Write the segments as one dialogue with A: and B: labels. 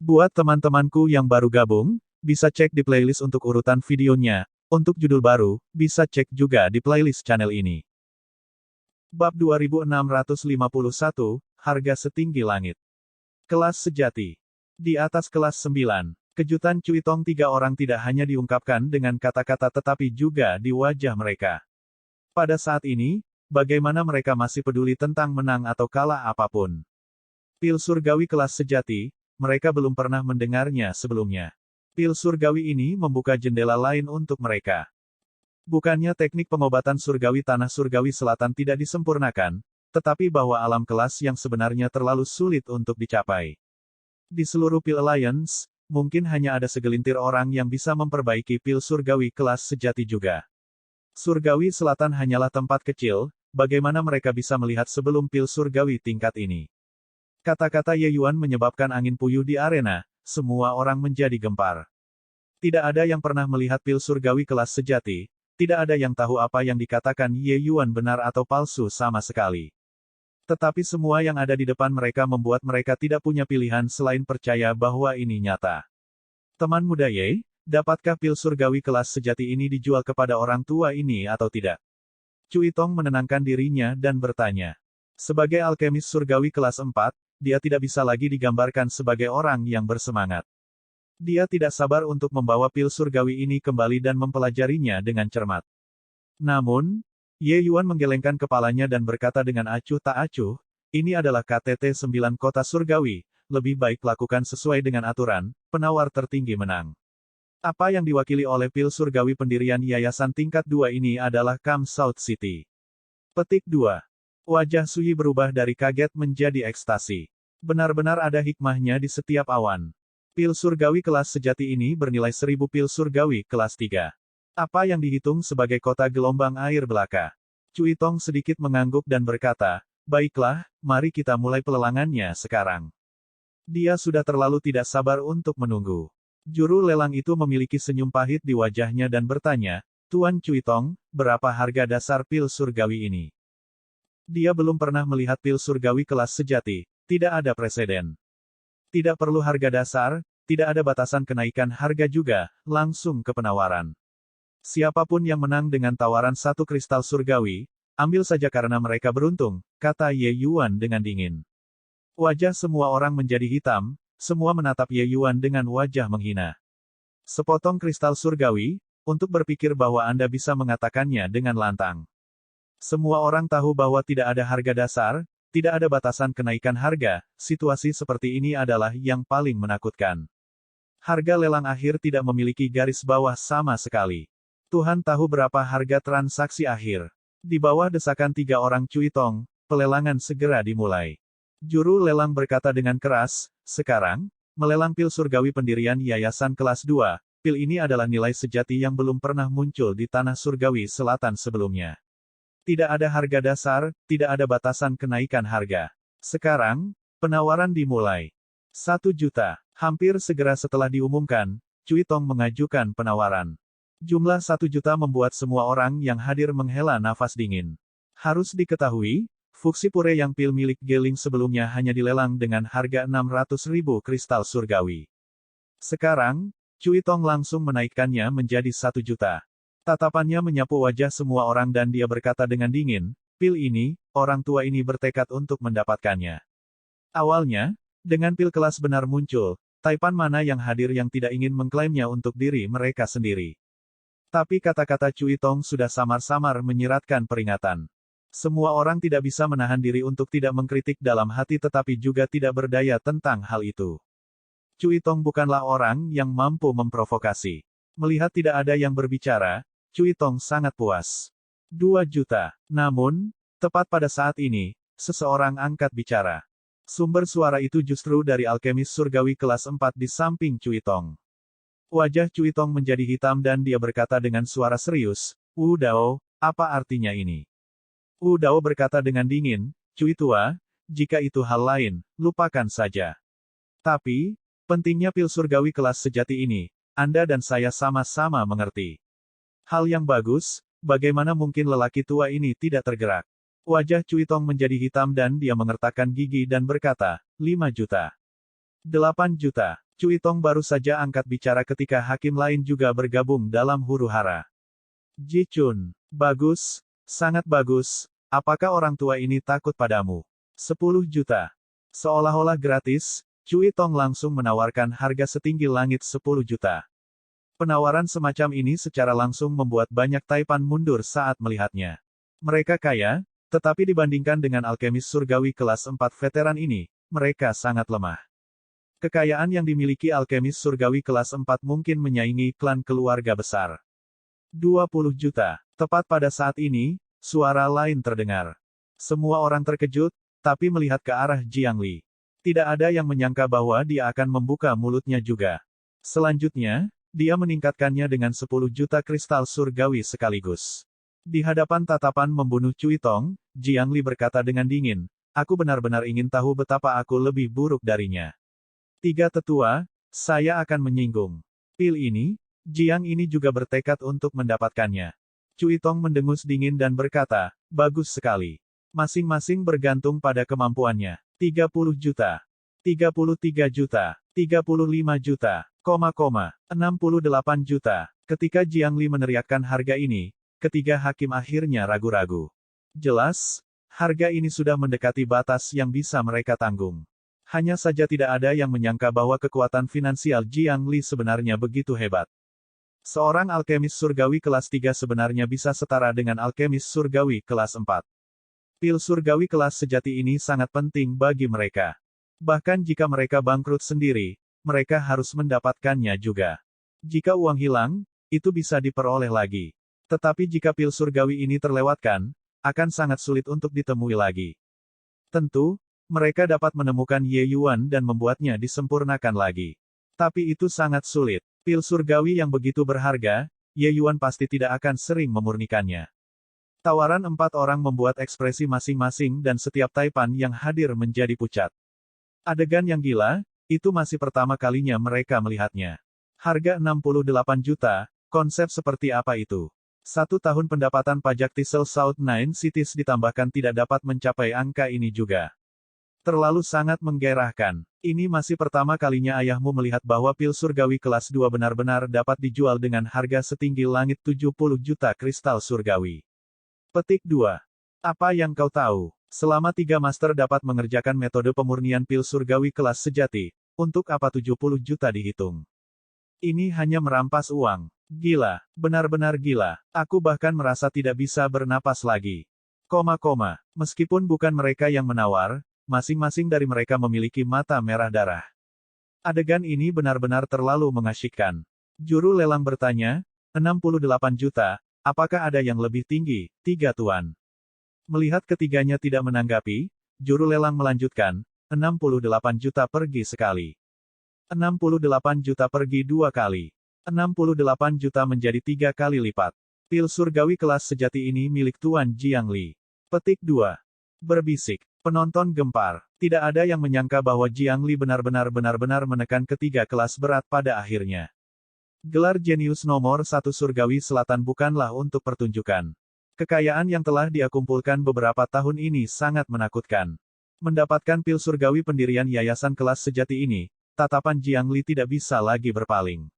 A: Buat teman-temanku yang baru gabung, bisa cek di playlist untuk urutan videonya. Untuk judul baru, bisa cek juga di playlist channel ini. Bab 2651, Harga Setinggi Langit. Kelas Sejati. Di atas kelas 9, kejutan Cuitong tiga orang tidak hanya diungkapkan dengan kata-kata tetapi juga di wajah mereka. Pada saat ini, bagaimana mereka masih peduli tentang menang atau kalah apapun. Pil surgawi kelas sejati, mereka belum pernah mendengarnya sebelumnya. Pil surgawi ini membuka jendela lain untuk mereka. Bukannya teknik pengobatan surgawi tanah surgawi selatan tidak disempurnakan, tetapi bahwa alam kelas yang sebenarnya terlalu sulit untuk dicapai. Di seluruh Pil Alliance, mungkin hanya ada segelintir orang yang bisa memperbaiki pil surgawi kelas sejati juga. Surgawi selatan hanyalah tempat kecil, bagaimana mereka bisa melihat sebelum pil surgawi tingkat ini. Kata-kata Ye Yuan menyebabkan angin puyuh di arena, semua orang menjadi gempar. Tidak ada yang pernah melihat pil surgawi kelas sejati, tidak ada yang tahu apa yang dikatakan Ye Yuan benar atau palsu sama sekali. Tetapi semua yang ada di depan mereka membuat mereka tidak punya pilihan selain percaya bahwa ini nyata. Teman muda Ye, dapatkah pil surgawi kelas sejati ini dijual kepada orang tua ini atau tidak? Cuitong menenangkan dirinya dan bertanya. Sebagai alkemis surgawi kelas 4, dia tidak bisa lagi digambarkan sebagai orang yang bersemangat. Dia tidak sabar untuk membawa pil surgawi ini kembali dan mempelajarinya dengan cermat. Namun, Ye Yuan menggelengkan kepalanya dan berkata dengan acuh tak acuh, ini adalah KTT 9 kota surgawi, lebih baik lakukan sesuai dengan aturan, penawar tertinggi menang. Apa yang diwakili oleh pil surgawi pendirian yayasan tingkat 2 ini adalah Kam South City. Petik 2. Wajah Suyi berubah dari kaget menjadi ekstasi. Benar-benar ada hikmahnya di setiap awan. Pil surgawi kelas sejati ini bernilai 1000 pil surgawi kelas 3. Apa yang dihitung sebagai kota gelombang air belaka? Cuitong sedikit mengangguk dan berkata, baiklah, mari kita mulai pelelangannya sekarang. Dia sudah terlalu tidak sabar untuk menunggu. Juru lelang itu memiliki senyum pahit di wajahnya dan bertanya, Tuan Cuitong, berapa harga dasar pil surgawi ini? Dia belum pernah melihat pil surgawi kelas sejati, tidak ada preseden. Tidak perlu harga dasar, tidak ada batasan kenaikan harga juga, langsung ke penawaran. Siapapun yang menang dengan tawaran satu kristal surgawi, ambil saja karena mereka beruntung, kata Ye Yuan dengan dingin. Wajah semua orang menjadi hitam, semua menatap Ye Yuan dengan wajah menghina. Sepotong kristal surgawi, untuk berpikir bahwa Anda bisa mengatakannya dengan lantang. Semua orang tahu bahwa tidak ada harga dasar, tidak ada batasan kenaikan harga, situasi seperti ini adalah yang paling menakutkan. Harga lelang akhir tidak memiliki garis bawah sama sekali. Tuhan tahu berapa harga transaksi akhir. Di bawah desakan 3 orang Cuitong, pelelangan segera dimulai. Juru lelang berkata dengan keras, sekarang, melelang pil surgawi pendirian yayasan kelas 2, pil ini adalah nilai sejati yang belum pernah muncul di tanah surgawi selatan sebelumnya. Tidak ada harga dasar, tidak ada batasan kenaikan harga. Sekarang, penawaran dimulai. 1 juta. Hampir segera setelah diumumkan, Cuitong mengajukan penawaran. Jumlah 1 juta membuat semua orang yang hadir menghela nafas dingin. Harus diketahui, Fuxi Pure yang pil milik Geling sebelumnya hanya dilelang dengan harga 600.000 kristal surgawi. Sekarang, Cuitong langsung menaikkannya menjadi 1 juta. Tatapannya menyapu wajah semua orang dan dia berkata dengan dingin, pil ini, orang tua ini bertekad untuk mendapatkannya. Awalnya, dengan pil kelas benar muncul, Taipan mana yang hadir yang tidak ingin mengklaimnya untuk diri mereka sendiri. Tapi kata-kata Cuitong sudah samar-samar menyiratkan peringatan. Semua orang tidak bisa menahan diri untuk tidak mengkritik dalam hati tetapi juga tidak berdaya tentang hal itu. Cuitong bukanlah orang yang mampu memprovokasi. Melihat tidak ada yang berbicara, Cuitong sangat puas. 2 juta. Namun, tepat pada saat ini, seseorang angkat bicara. Sumber suara itu justru dari alkemis surgawi kelas 4 di samping Cuitong. Wajah Cuitong menjadi hitam dan dia berkata dengan suara serius, Wu Dao, apa artinya ini? Wu Dao berkata dengan dingin, Cui tua, jika itu hal lain, lupakan saja. Tapi, pentingnya pil surgawi kelas sejati ini, Anda dan saya sama-sama mengerti. Hal yang bagus, bagaimana mungkin lelaki tua ini tidak tergerak? Wajah Cuitong menjadi hitam dan dia mengertakkan gigi dan berkata, 5 juta. 8 juta. Cui Tong baru saja angkat bicara ketika hakim lain juga bergabung dalam huru-hara. Ji Chun, bagus, sangat bagus, apakah orang tua ini takut padamu? 10 juta. Seolah-olah gratis, Cui Tong langsung menawarkan harga setinggi langit 10 juta. Penawaran semacam ini secara langsung membuat banyak Taipan mundur saat melihatnya. Mereka kaya, tetapi dibandingkan dengan alkemis surgawi kelas 4 veteran ini, mereka sangat lemah. Kekayaan yang dimiliki alkemis surgawi kelas 4 mungkin menyaingi klan keluarga besar. 20 juta. Tepat pada saat ini, suara lain terdengar. Semua orang terkejut, tapi melihat ke arah Jiang Li. Tidak ada yang menyangka bahwa dia akan membuka mulutnya juga. Selanjutnya, dia meningkatkannya dengan 10 juta kristal surgawi sekaligus. Di hadapan tatapan membunuh Cui Tong, Jiang Li berkata dengan dingin, aku benar-benar ingin tahu betapa aku lebih buruk darinya. 3 tetua, saya akan menyinggung. Pil ini, Jiang ini juga bertekad untuk mendapatkannya. Cui Tong mendengus dingin dan berkata, bagus sekali. Masing-masing bergantung pada kemampuannya. 30 juta. 33 juta. 35 juta. 68 juta. Ketika Jiang Li meneriakkan harga ini, ketiga hakim akhirnya ragu-ragu. Jelas, harga ini sudah mendekati batas yang bisa mereka tanggung. Hanya saja tidak ada yang menyangka bahwa kekuatan finansial Jiang Li sebenarnya begitu hebat. Seorang alkemis surgawi kelas 3 sebenarnya bisa setara dengan alkemis surgawi kelas 4. Pil surgawi kelas sejati ini sangat penting bagi mereka. Bahkan jika mereka bangkrut sendiri, mereka harus mendapatkannya juga. Jika uang hilang, itu bisa diperoleh lagi. Tetapi jika pil surgawi ini terlewatkan, akan sangat sulit untuk ditemui lagi. Tentu, mereka dapat menemukan Ye Yuan dan membuatnya disempurnakan lagi. Tapi itu sangat sulit. Pil surgawi yang begitu berharga, Ye Yuan pasti tidak akan sering memurnikannya. Tawaran 4 orang membuat ekspresi masing-masing dan setiap Taipan yang hadir menjadi pucat. Adegan yang gila, itu masih pertama kalinya mereka melihatnya. Harga 68 juta, konsep seperti apa itu? 1 tahun pendapatan pajak Thistle South Nine Cities ditambahkan tidak dapat mencapai angka ini juga. Terlalu sangat menggairahkan. Ini masih pertama kalinya ayahmu melihat bahwa pil surgawi kelas 2 benar-benar dapat dijual dengan harga setinggi langit 70 juta kristal surgawi. Petik 2. Apa yang kau tahu? Selama 3 master dapat mengerjakan metode pemurnian pil surgawi kelas sejati, untuk apa 70 juta dihitung? Ini hanya merampas uang. Gila, benar-benar gila. Aku bahkan merasa tidak bisa bernapas lagi. Meskipun bukan mereka yang menawar, masing-masing dari mereka memiliki mata merah darah. Adegan ini benar-benar terlalu mengasyikkan. Juru lelang bertanya, 68 juta, apakah ada yang lebih tinggi, 3 tuan? Melihat ketiganya tidak menanggapi, juru lelang melanjutkan, 68 juta pergi sekali. 68 juta pergi 2 kali. 68 juta menjadi 3 kali lipat. Pil surgawi kelas sejati ini milik Tuan Jiang Li. Petik 2. Berbisik. Penonton gempar. Tidak ada yang menyangka bahwa Jiang Li benar-benar menekan ketiga kelas berat pada akhirnya. Gelar jenius nomor 1 surgawi selatan bukanlah untuk pertunjukan. Kekayaan yang telah dia kumpulkan beberapa tahun ini sangat menakutkan. Mendapatkan pil surgawi pendirian yayasan kelas sejati ini, tatapan Jiang Li tidak bisa lagi berpaling.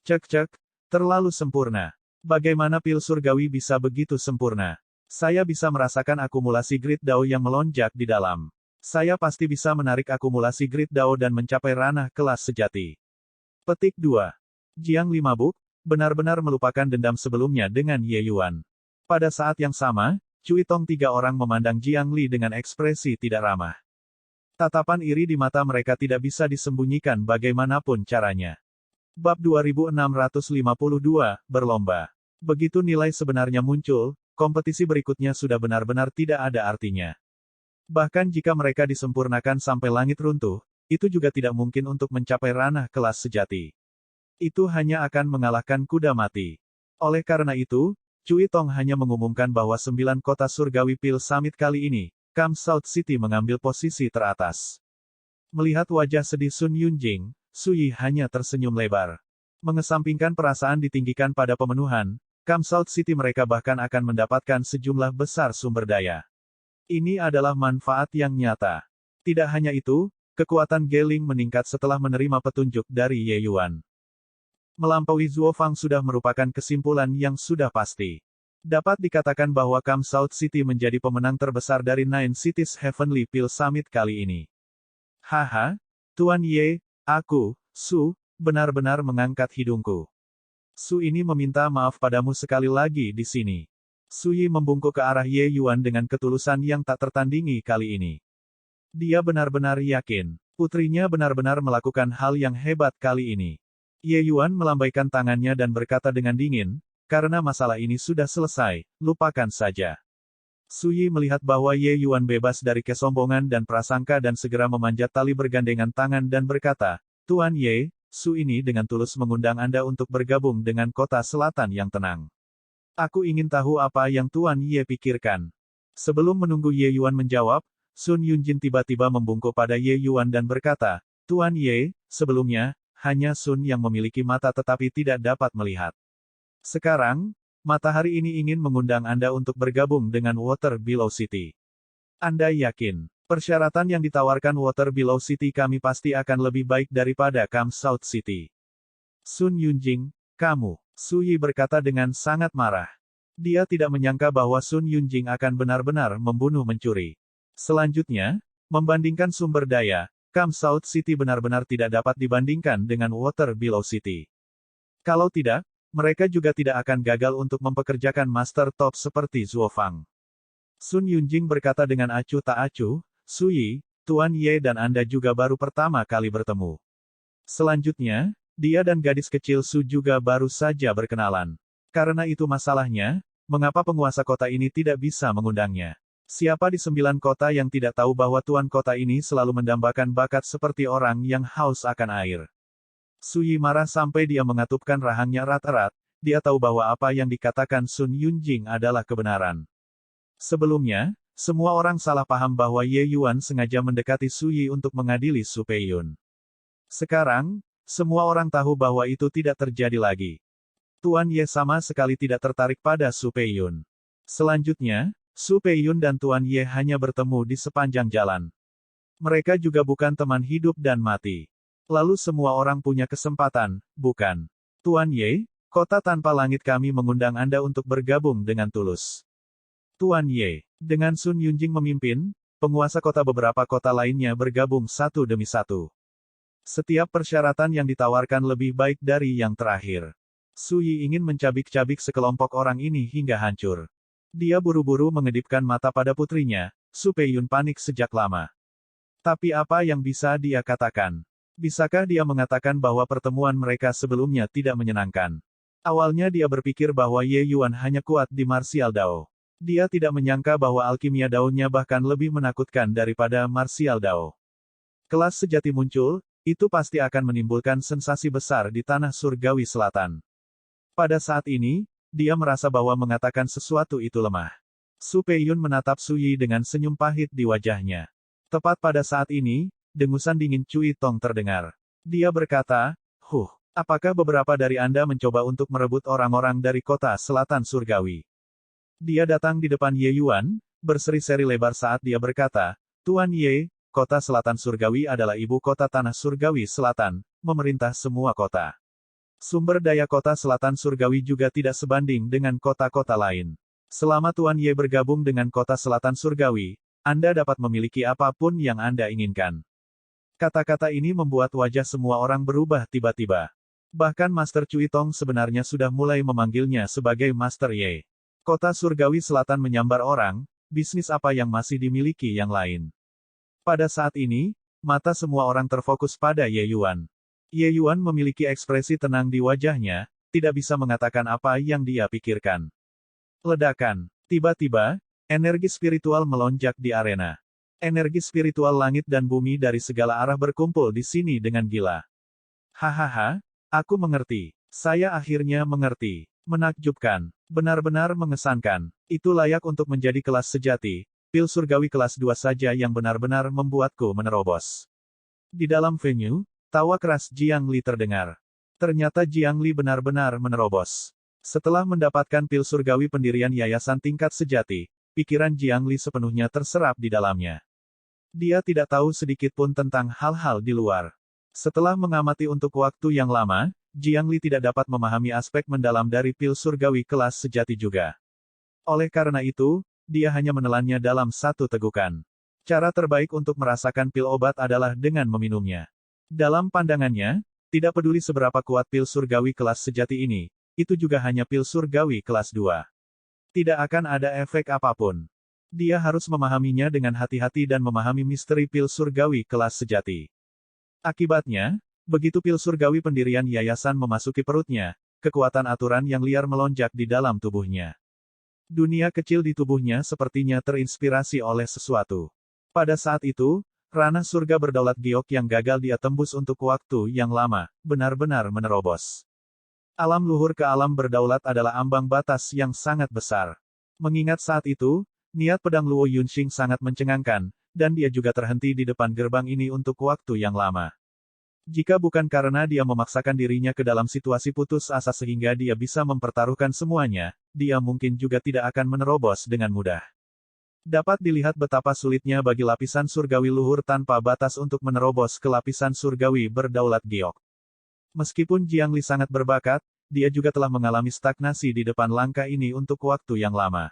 A: Cek, terlalu sempurna. Bagaimana pil surgawi bisa begitu sempurna? Saya bisa merasakan akumulasi grid Dao yang melonjak di dalam. Saya pasti bisa menarik akumulasi grid Dao dan mencapai ranah kelas sejati. Petik 2. Jiang Li mabuk, benar-benar melupakan dendam sebelumnya dengan Ye Yuan. Pada saat yang sama, Cui Tong 3 orang memandang Jiang Li dengan ekspresi tidak ramah. Tatapan iri di mata mereka tidak bisa disembunyikan bagaimanapun caranya. Bab 2652, berlomba. Begitu nilai sebenarnya muncul, kompetisi berikutnya sudah benar-benar tidak ada artinya. Bahkan jika mereka disempurnakan sampai langit runtuh, itu juga tidak mungkin untuk mencapai ranah kelas sejati. Itu hanya akan mengalahkan kuda mati. Oleh karena itu, Cui Tong hanya mengumumkan bahwa 9 kota surgawi Pil Summit kali ini, Kam South City mengambil posisi teratas. Melihat wajah sedih Sun Yunjing, Sui hanya tersenyum lebar. Mengesampingkan perasaan ditinggikan pada pemenuhan, Kam South City mereka bahkan akan mendapatkan sejumlah besar sumber daya. Ini adalah manfaat yang nyata. Tidak hanya itu, kekuatan Geling meningkat setelah menerima petunjuk dari Ye Yuan. Melampaui Zuo Fang sudah merupakan kesimpulan yang sudah pasti. Dapat dikatakan bahwa Kam South City menjadi pemenang terbesar dari Nine Cities Heavenly Peel Summit kali ini. Haha, Tuan Ye, aku, Su, benar-benar mengangkat hidungku. Su ini meminta maaf padamu sekali lagi di sini. Su Yi membungkuk ke arah Ye Yuan dengan ketulusan yang tak tertandingi kali ini. Dia benar-benar yakin, putrinya benar-benar melakukan hal yang hebat kali ini. Ye Yuan melambaikan tangannya dan berkata dengan dingin, karena masalah ini sudah selesai, lupakan saja. Su Yi melihat bahwa Ye Yuan bebas dari kesombongan dan prasangka dan segera memanjat tali bergandengan tangan dan berkata, Tuan Ye, Su ini dengan tulus mengundang Anda untuk bergabung dengan kota selatan yang tenang. Aku ingin tahu apa yang Tuan Ye pikirkan. Sebelum menunggu Ye Yuan menjawab, Sun Yunjin tiba-tiba membungkuk pada Ye Yuan dan berkata, Tuan Ye, sebelumnya, hanya Sun yang memiliki mata tetapi tidak dapat melihat. Sekarang, matahari ini ingin mengundang Anda untuk bergabung dengan Water Below City. Anda yakin, persyaratan yang ditawarkan Water Below City kami pasti akan lebih baik daripada Kam South City. Sun Yunjing, kamu, Su Yi berkata dengan sangat marah. Dia tidak menyangka bahwa Sun Yunjing akan benar-benar membunuh mencuri. Selanjutnya, membandingkan sumber daya, Kam South City benar-benar tidak dapat dibandingkan dengan Water Below City. Kalau tidak, mereka juga tidak akan gagal untuk mempekerjakan master top seperti Zuo Fang. Sun Yunjing berkata dengan acuh tak acuh, Su Yi, Tuan Ye dan Anda juga baru pertama kali bertemu. Selanjutnya, dia dan gadis kecil Su juga baru saja berkenalan. Karena itu masalahnya, mengapa penguasa kota ini tidak bisa mengundangnya? Siapa di 9 kota yang tidak tahu bahwa tuan kota ini selalu mendambakan bakat seperti orang yang haus akan air? Su Yi marah sampai dia mengatupkan rahangnya erat-erat, dia tahu bahwa apa yang dikatakan Sun Yunjing adalah kebenaran. Sebelumnya, semua orang salah paham bahwa Ye Yuan sengaja mendekati Su Yi untuk mengadili Su Peiyun. Sekarang, semua orang tahu bahwa itu tidak terjadi lagi. Tuan Ye sama sekali tidak tertarik pada Su Peiyun. Selanjutnya, Su Peiyun dan Tuan Ye hanya bertemu di sepanjang jalan. Mereka juga bukan teman hidup dan mati. Lalu semua orang punya kesempatan, bukan? Tuan Ye, kota tanpa langit kami mengundang Anda untuk bergabung dengan tulus. Tuan Ye, dengan Sun Yunjing memimpin, penguasa kota beberapa kota lainnya bergabung satu demi satu. Setiap persyaratan yang ditawarkan lebih baik dari yang terakhir. Su Yi ingin mencabik-cabik sekelompok orang ini hingga hancur. Dia buru-buru mengedipkan mata pada putrinya, Su Peiyun panik sejak lama. Tapi apa yang bisa dia katakan? Bisakah dia mengatakan bahwa pertemuan mereka sebelumnya tidak menyenangkan? Awalnya dia berpikir bahwa Ye Yuan hanya kuat di martial Dao. Dia tidak menyangka bahwa alkimia Dao-nya bahkan lebih menakutkan daripada martial Dao. Kelas sejati muncul, itu pasti akan menimbulkan sensasi besar di tanah surgawi selatan. Pada saat ini, dia merasa bahwa mengatakan sesuatu itu lemah. Su Peiyun menatap Su Yi dengan senyum pahit di wajahnya. Tepat pada saat ini, dengusan dingin Cui Tong terdengar. Dia berkata, apakah beberapa dari Anda mencoba untuk merebut orang-orang dari kota selatan surgawi? Dia datang di depan Ye Yuan, berseri-seri lebar saat dia berkata, Tuan Ye, kota selatan surgawi adalah ibu kota tanah surgawi selatan, memerintah semua kota. Sumber daya kota selatan surgawi juga tidak sebanding dengan kota-kota lain. Selama Tuan Ye bergabung dengan kota selatan surgawi, Anda dapat memiliki apapun yang Anda inginkan. Kata-kata ini membuat wajah semua orang berubah tiba-tiba. Bahkan Master Cui Tong sebenarnya sudah mulai memanggilnya sebagai Master Ye. Kota surgawi selatan menyambar orang, bisnis apa yang masih dimiliki yang lain. Pada saat ini, mata semua orang terfokus pada Ye Yuan. Ye Yuan memiliki ekspresi tenang di wajahnya, tidak bisa mengatakan apa yang dia pikirkan. Ledakan. Tiba-tiba, energi spiritual melonjak di arena. Energi spiritual langit dan bumi dari segala arah berkumpul di sini dengan gila. Hahaha, aku mengerti. Saya akhirnya mengerti. Menakjubkan. Benar-benar mengesankan. Itu layak untuk menjadi kelas sejati. Pil surgawi kelas 2 saja yang benar-benar membuatku menerobos. Di dalam venue, tawa keras Jiang Li terdengar. Ternyata Jiang Li benar-benar menerobos. Setelah mendapatkan pil surgawi pendirian yayasan tingkat sejati, pikiran Jiang Li sepenuhnya terserap di dalamnya. Dia tidak tahu sedikit pun tentang hal-hal di luar. Setelah mengamati untuk waktu yang lama, Jiang Li tidak dapat memahami aspek mendalam dari pil surgawi kelas sejati juga. Oleh karena itu, dia hanya menelannya dalam satu tegukan. Cara terbaik untuk merasakan pil obat adalah dengan meminumnya. Dalam pandangannya, tidak peduli seberapa kuat pil surgawi kelas sejati ini, itu juga hanya pil surgawi kelas 2. Tidak akan ada efek apapun. Dia harus memahaminya dengan hati-hati dan memahami misteri pil surgawi kelas sejati. Akibatnya, begitu pil surgawi pendirian yayasan memasuki perutnya, kekuatan aturan yang liar melonjak di dalam tubuhnya. Dunia kecil di tubuhnya sepertinya terinspirasi oleh sesuatu. Pada saat itu, ranah surga berdaulat giok yang gagal dia tembus untuk waktu yang lama, benar-benar menerobos. Alam luhur ke alam berdaulat adalah ambang batas yang sangat besar. Mengingat saat itu, niat pedang Luo Yunxing sangat mencengangkan, dan dia juga terhenti di depan gerbang ini untuk waktu yang lama. Jika bukan karena dia memaksakan dirinya ke dalam situasi putus asa sehingga dia bisa mempertaruhkan semuanya, dia mungkin juga tidak akan menerobos dengan mudah. Dapat dilihat betapa sulitnya bagi lapisan surgawi luhur tanpa batas untuk menerobos ke lapisan surgawi berdaulat giok. Meskipun Jiang Li sangat berbakat, dia juga telah mengalami stagnasi di depan langkah ini untuk waktu yang lama.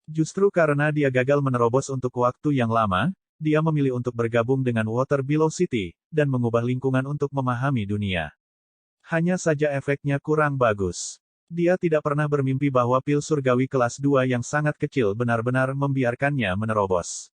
A: Justru karena dia gagal menerobos untuk waktu yang lama, dia memilih untuk bergabung dengan Water Below City, dan mengubah lingkungan untuk memahami dunia. Hanya saja efeknya kurang bagus. Dia tidak pernah bermimpi bahwa pil surgawi kelas 2 yang sangat kecil benar-benar membiarkannya menerobos.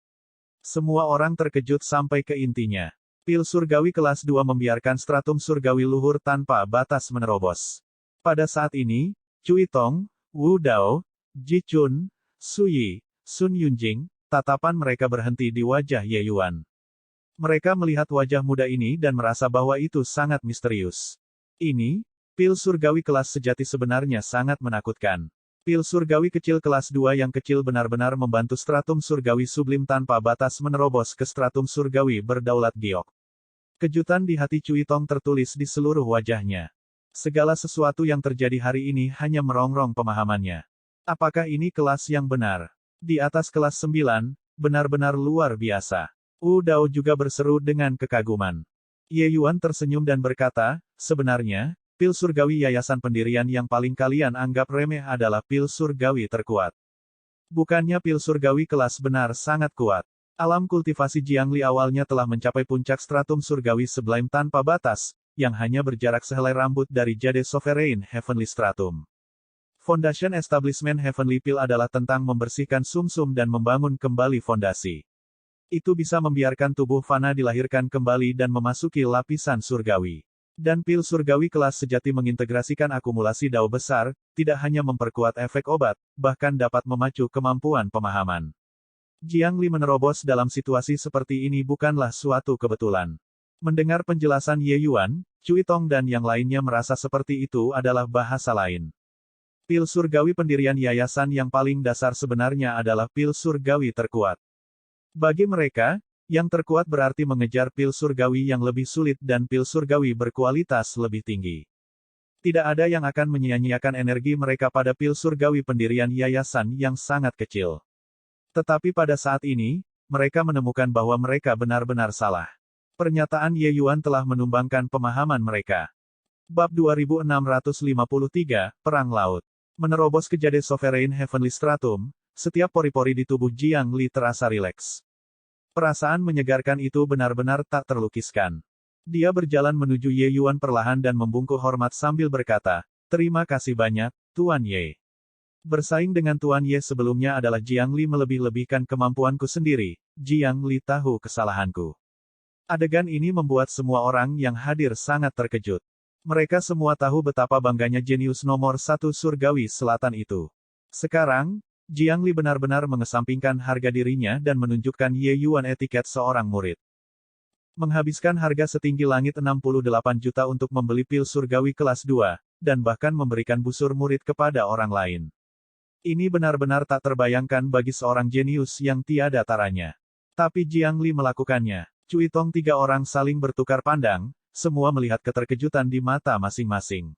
A: Semua orang terkejut sampai ke intinya. Pil surgawi kelas 2 membiarkan stratum surgawi luhur tanpa batas menerobos. Pada saat ini, Cui Tong, Wu Dao, Ji Chun, Su Yi, Sun Yunjing, tatapan mereka berhenti di wajah Ye Yuan. Mereka melihat wajah muda ini dan merasa bahwa itu sangat misterius. Ini, pil surgawi kelas sejati sebenarnya sangat menakutkan. Pil surgawi kecil kelas 2 yang kecil benar-benar membantu stratum surgawi sublim tanpa batas menerobos ke stratum surgawi berdaulat giok. Kejutan di hati Cui Tong tertulis di seluruh wajahnya. Segala sesuatu yang terjadi hari ini hanya merongrong pemahamannya. Apakah ini kelas yang benar? Di atas kelas 9, benar-benar luar biasa. Wu Dao juga berseru dengan kekaguman. Ye Yuan tersenyum dan berkata, sebenarnya, pil surgawi yayasan pendirian yang paling kalian anggap remeh adalah pil surgawi terkuat. Bukannya pil surgawi kelas benar sangat kuat. Alam kultivasi Jiang Li awalnya telah mencapai puncak stratum surgawi sublime tanpa batas, yang hanya berjarak sehelai rambut dari Jade Sovereign Heavenly Stratum. Foundation Establishment Heavenly Pill adalah tentang membersihkan sumsum dan membangun kembali fondasi. Itu bisa membiarkan tubuh fana dilahirkan kembali dan memasuki lapisan surgawi. Dan pil surgawi kelas sejati mengintegrasikan akumulasi dao besar, tidak hanya memperkuat efek obat, bahkan dapat memacu kemampuan pemahaman. Jiang Li menerobos dalam situasi seperti ini bukanlah suatu kebetulan. Mendengar penjelasan Ye Yuan, Cui Tong dan yang lainnya merasa seperti itu adalah bahasa lain. Pil surgawi pendirian yayasan yang paling dasar sebenarnya adalah pil surgawi terkuat. Bagi mereka, yang terkuat berarti mengejar pil surgawi yang lebih sulit dan pil surgawi berkualitas lebih tinggi. Tidak ada yang akan menyia-nyiakan energi mereka pada pil surgawi pendirian yayasan yang sangat kecil. Tetapi pada saat ini, mereka menemukan bahwa mereka benar-benar salah. Pernyataan Ye Yuan telah menumbangkan pemahaman mereka. Bab 2653, Perang Laut. Menerobos ke Jade Sovereign Heavenly Stratum, setiap pori-pori di tubuh Jiang Li terasa rileks. Perasaan menyegarkan itu benar-benar tak terlukiskan. Dia berjalan menuju Ye Yuan perlahan dan membungkuk hormat sambil berkata, terima kasih banyak, Tuan Ye. Bersaing dengan Tuan Ye sebelumnya adalah Jiang Li melebih-lebihkan kemampuanku sendiri, Jiang Li tahu kesalahanku. Adegan ini membuat semua orang yang hadir sangat terkejut. Mereka semua tahu betapa bangganya jenius nomor 1 surgawi selatan itu. Sekarang, Jiang Li benar-benar mengesampingkan harga dirinya dan menunjukkan Ye Yuan etiket seorang murid. Menghabiskan harga setinggi langit 68 juta untuk membeli pil surgawi kelas 2, dan bahkan memberikan busur murid kepada orang lain. Ini benar-benar tak terbayangkan bagi seorang jenius yang tiada taranya. Tapi Jiang Li melakukannya. Cui Tong tiga orang saling bertukar pandang, semua melihat keterkejutan di mata masing-masing.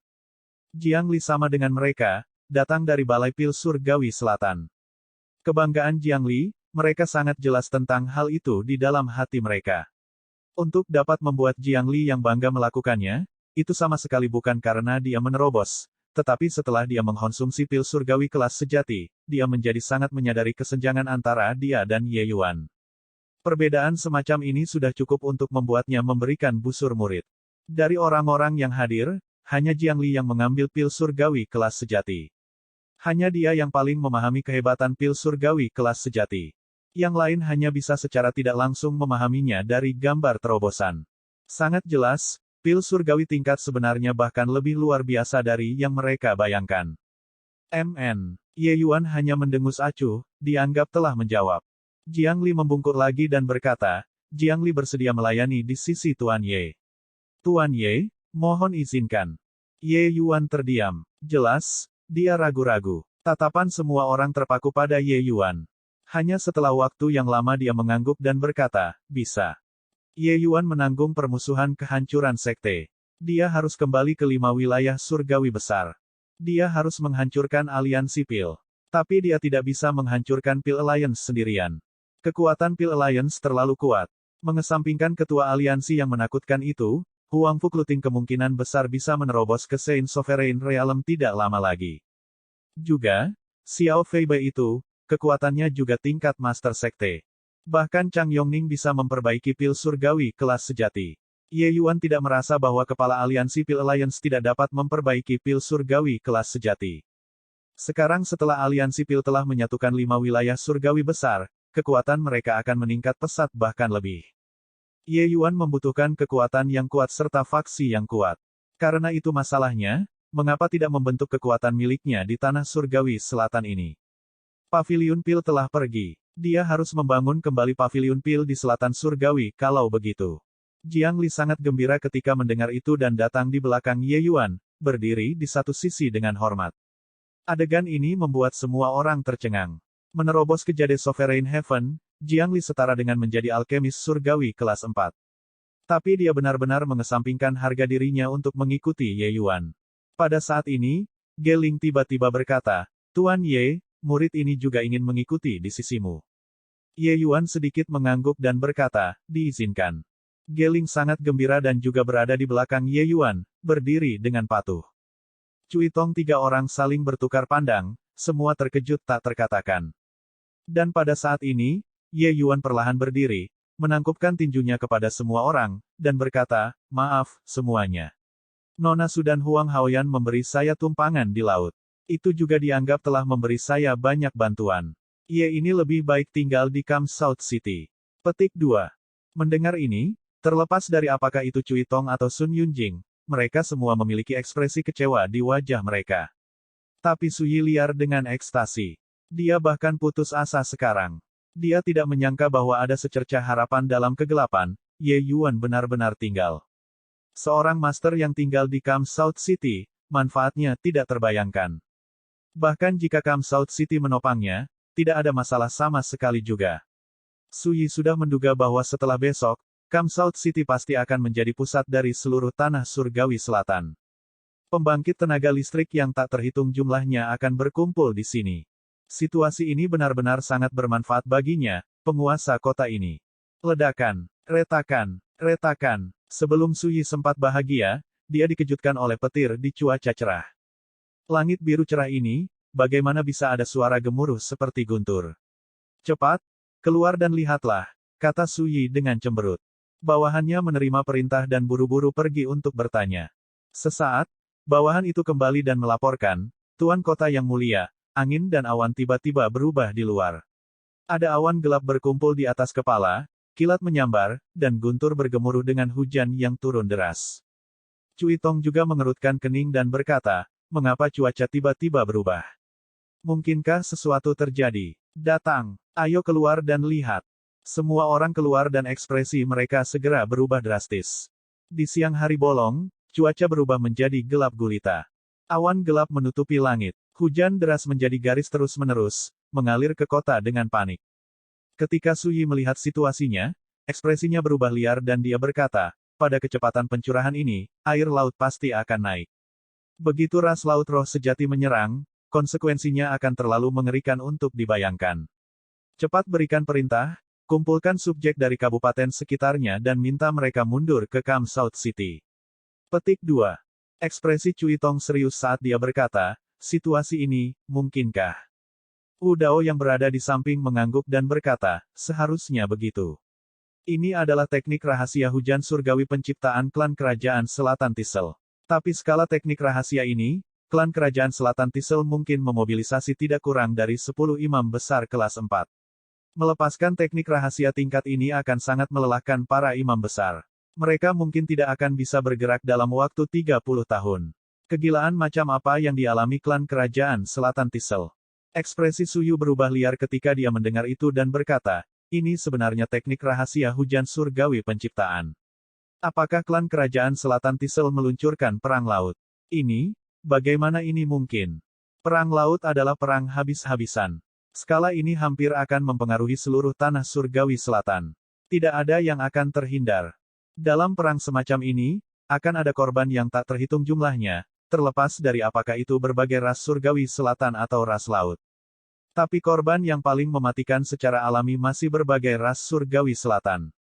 A: Jiang Li sama dengan mereka, datang dari Balai Pil Surgawi Selatan. Kebanggaan Jiang Li, Mereka sangat jelas tentang hal itu di dalam hati mereka. Untuk dapat membuat Jiang Li yang bangga melakukannya, itu sama sekali bukan karena dia menerobos, tetapi setelah dia mengkonsumsi pil surgawi kelas sejati, dia menjadi sangat menyadari kesenjangan antara dia dan Ye Yuan. Perbedaan semacam ini sudah cukup untuk membuatnya memberikan busur murid. Dari orang-orang yang hadir, hanya Jiang Li yang mengambil pil surgawi kelas sejati. Hanya dia yang paling memahami kehebatan pil surgawi kelas sejati. Yang lain hanya bisa secara tidak langsung memahaminya dari gambar terobosan. Sangat jelas, pil surgawi tingkat sebenarnya bahkan lebih luar biasa dari yang mereka bayangkan. Ye Yuan hanya mendengus acuh, dianggap telah menjawab. Jiang Li membungkuk lagi dan berkata, Jiang Li bersedia melayani di sisi Tuan Ye. Tuan Ye, mohon izinkan. Ye Yuan terdiam. Jelas, dia ragu-ragu. Tatapan semua orang terpaku pada Ye Yuan. Hanya setelah waktu yang lama dia mengangguk dan berkata, bisa. Ye Yuan menanggung permusuhan kehancuran sekte. Dia harus kembali ke 5 wilayah surgawi besar. Dia harus menghancurkan aliansi pil. Tapi dia tidak bisa menghancurkan Pil Alliance sendirian. Kekuatan Pil Alliance terlalu kuat. Mengesampingkan ketua aliansi yang menakutkan itu, Huang Fuqluting kemungkinan besar bisa menerobos ke Saint Sovereign Realm tidak lama lagi. Juga, Xiao Feibei itu, kekuatannya juga tingkat Master Sekte. Bahkan Chang Yongning bisa memperbaiki pil surgawi kelas sejati. Ye Yuan tidak merasa bahwa kepala aliansi Pil Alliance tidak dapat memperbaiki pil surgawi kelas sejati. Sekarang setelah aliansi pil telah menyatukan 5 wilayah surgawi besar, kekuatan mereka akan meningkat pesat bahkan lebih. Ye Yuan membutuhkan kekuatan yang kuat serta faksi yang kuat. Karena itu masalahnya, mengapa tidak membentuk kekuatan miliknya di tanah surgawi selatan ini? Paviliun pil telah pergi. Dia harus membangun kembali paviliun pil di selatan surgawi kalau begitu. Jiang Li sangat gembira ketika mendengar itu dan datang di belakang Ye Yuan, berdiri di satu sisi dengan hormat. Adegan ini membuat semua orang tercengang. Menerobos ke Jade Sovereign Heaven, Jiang Li setara dengan menjadi alkemis surgawi kelas 4. Tapi dia benar-benar mengesampingkan harga dirinya untuk mengikuti Ye Yuan. Pada saat ini, Geling tiba-tiba berkata, Tuan Ye, murid ini juga ingin mengikuti di sisimu. Ye Yuan sedikit mengangguk dan berkata, diizinkan. Geling sangat gembira dan juga berada di belakang Ye Yuan, berdiri dengan patuh. Cui Tong 3 orang saling bertukar pandang, semua terkejut tak terkatakan. Dan pada saat ini, Ye Yuan perlahan berdiri, menangkupkan tinjunya kepada semua orang, dan berkata, maaf, semuanya. Nona Sudan Huang Haoyan memberi saya tumpangan di laut. Itu juga dianggap telah memberi saya banyak bantuan. Ye ini lebih baik tinggal di Camp South City. Petik 2. Mendengar ini, terlepas dari apakah itu Cui Tong atau Sun Yunjing, mereka semua memiliki ekspresi kecewa di wajah mereka. Tapi Suyi liar dengan ekstasi. Dia bahkan putus asa sekarang. Dia tidak menyangka bahwa ada secercah harapan dalam kegelapan, Ye Yuan benar-benar tinggal. Seorang master yang tinggal di Camp South City, manfaatnya tidak terbayangkan. Bahkan jika Camp South City menopangnya, tidak ada masalah sama sekali juga. Suyi sudah menduga bahwa setelah besok, Camp South City pasti akan menjadi pusat dari seluruh tanah surgawi selatan. Pembangkit tenaga listrik yang tak terhitung jumlahnya akan berkumpul di sini. Situasi ini benar-benar sangat bermanfaat baginya, penguasa kota ini. Ledakan, retakan, retakan. Sebelum Suyi sempat bahagia, dia dikejutkan oleh petir di cuaca cerah. Langit biru cerah ini, bagaimana bisa ada suara gemuruh seperti guntur? Cepat, keluar dan lihatlah, kata Suyi dengan cemberut. Bawahannya menerima perintah dan buru-buru pergi untuk bertanya. Sesaat, bawahan itu kembali dan melaporkan, Tuan Kota yang mulia, angin dan awan tiba-tiba berubah di luar. Ada awan gelap berkumpul di atas kepala, kilat menyambar, dan guntur bergemuruh dengan hujan yang turun deras. Cui Tong juga mengerutkan kening dan berkata, mengapa cuaca tiba-tiba berubah? Mungkinkah sesuatu terjadi? Datang, ayo keluar dan lihat. Semua orang keluar dan ekspresi mereka segera berubah drastis. Di siang hari bolong, cuaca berubah menjadi gelap gulita. Awan gelap menutupi langit. Hujan deras menjadi garis terus-menerus, mengalir ke kota dengan panik. Ketika Suyi melihat situasinya, ekspresinya berubah liar dan dia berkata, pada kecepatan pencurahan ini, air laut pasti akan naik. Begitu ras laut roh sejati menyerang, konsekuensinya akan terlalu mengerikan untuk dibayangkan. Cepat berikan perintah, kumpulkan subjek dari kabupaten sekitarnya dan minta mereka mundur ke Kam South City. Petik 2. Ekspresi Cui Tong serius saat dia berkata, situasi ini, mungkinkah? Wu Dao yang berada di samping mengangguk dan berkata, seharusnya begitu. Ini adalah teknik rahasia hujan surgawi penciptaan klan kerajaan Selatan Tisel. Tapi skala teknik rahasia ini, klan kerajaan Selatan Tisel mungkin memobilisasi tidak kurang dari 10 imam besar kelas 4. Melepaskan teknik rahasia tingkat ini akan sangat melelahkan para imam besar. Mereka mungkin tidak akan bisa bergerak dalam waktu 30 tahun. Kegilaan macam apa yang dialami klan kerajaan Selatan Tisel? Ekspresi Suyu berubah liar ketika dia mendengar itu dan berkata, ini sebenarnya teknik rahasia hujan surgawi penciptaan. Apakah klan kerajaan Selatan Tisel meluncurkan perang laut? Ini, bagaimana ini mungkin? Perang laut adalah perang habis-habisan. Skala ini hampir akan mempengaruhi seluruh tanah surgawi selatan. Tidak ada yang akan terhindar. Dalam perang semacam ini, akan ada korban yang tak terhitung jumlahnya, terlepas dari apakah itu berbagai ras surgawi selatan atau ras laut. Tapi korban yang paling mematikan secara alami masih berbagai ras surgawi selatan.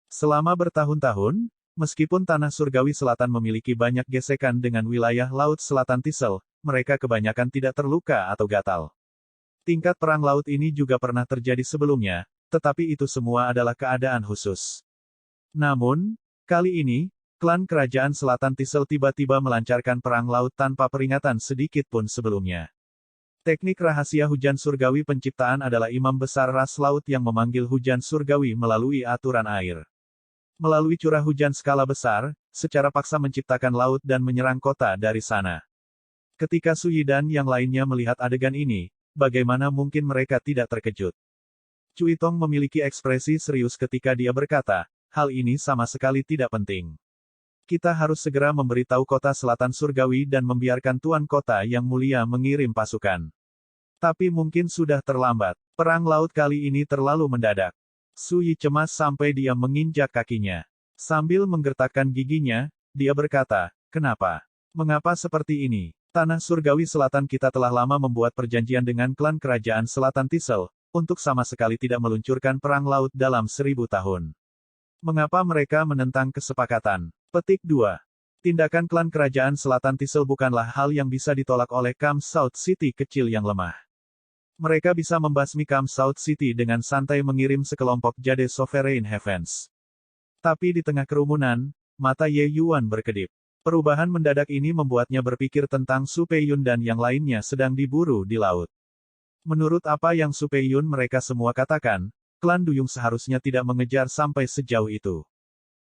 A: Selama bertahun-tahun, meskipun tanah surgawi selatan memiliki banyak gesekan dengan wilayah laut selatan Tisel, mereka kebanyakan tidak terluka atau gatal. Tingkat perang laut ini juga pernah terjadi sebelumnya, tetapi itu semua adalah keadaan khusus. Namun, kali ini, klan kerajaan Selatan Tisel tiba-tiba melancarkan perang laut tanpa peringatan sedikit pun sebelumnya. Teknik rahasia hujan surgawi penciptaan adalah imam besar ras laut yang memanggil hujan surgawi melalui aturan air. Melalui curah hujan skala besar, secara paksa menciptakan laut dan menyerang kota dari sana. Ketika Suyi dan yang lainnya melihat adegan ini, bagaimana mungkin mereka tidak terkejut? Cui Tong memiliki ekspresi serius ketika dia berkata, hal ini sama sekali tidak penting. Kita harus segera memberitahu kota selatan surgawi dan membiarkan tuan kota yang mulia mengirim pasukan. Tapi mungkin sudah terlambat. Perang laut kali ini terlalu mendadak. Suyi cemas sampai dia menginjak kakinya. Sambil menggertakkan giginya, dia berkata, kenapa? Mengapa seperti ini? Tanah surgawi selatan kita telah lama membuat perjanjian dengan klan kerajaan Selatan Tisel, untuk sama sekali tidak meluncurkan perang laut dalam 1000 tahun. Mengapa mereka menentang kesepakatan? Petik 2. Tindakan klan kerajaan Selatan Tisel bukanlah hal yang bisa ditolak oleh Kam South City kecil yang lemah. Mereka bisa membasmi Kam South City dengan santai mengirim sekelompok Jade Sovereign Heavens. Tapi di tengah kerumunan, mata Ye Yuan berkedip. Perubahan mendadak ini membuatnya berpikir tentang Su Peiyun dan yang lainnya sedang diburu di laut. Menurut apa yang Su Peiyun mereka semua katakan, klan Duyung seharusnya tidak mengejar sampai sejauh itu.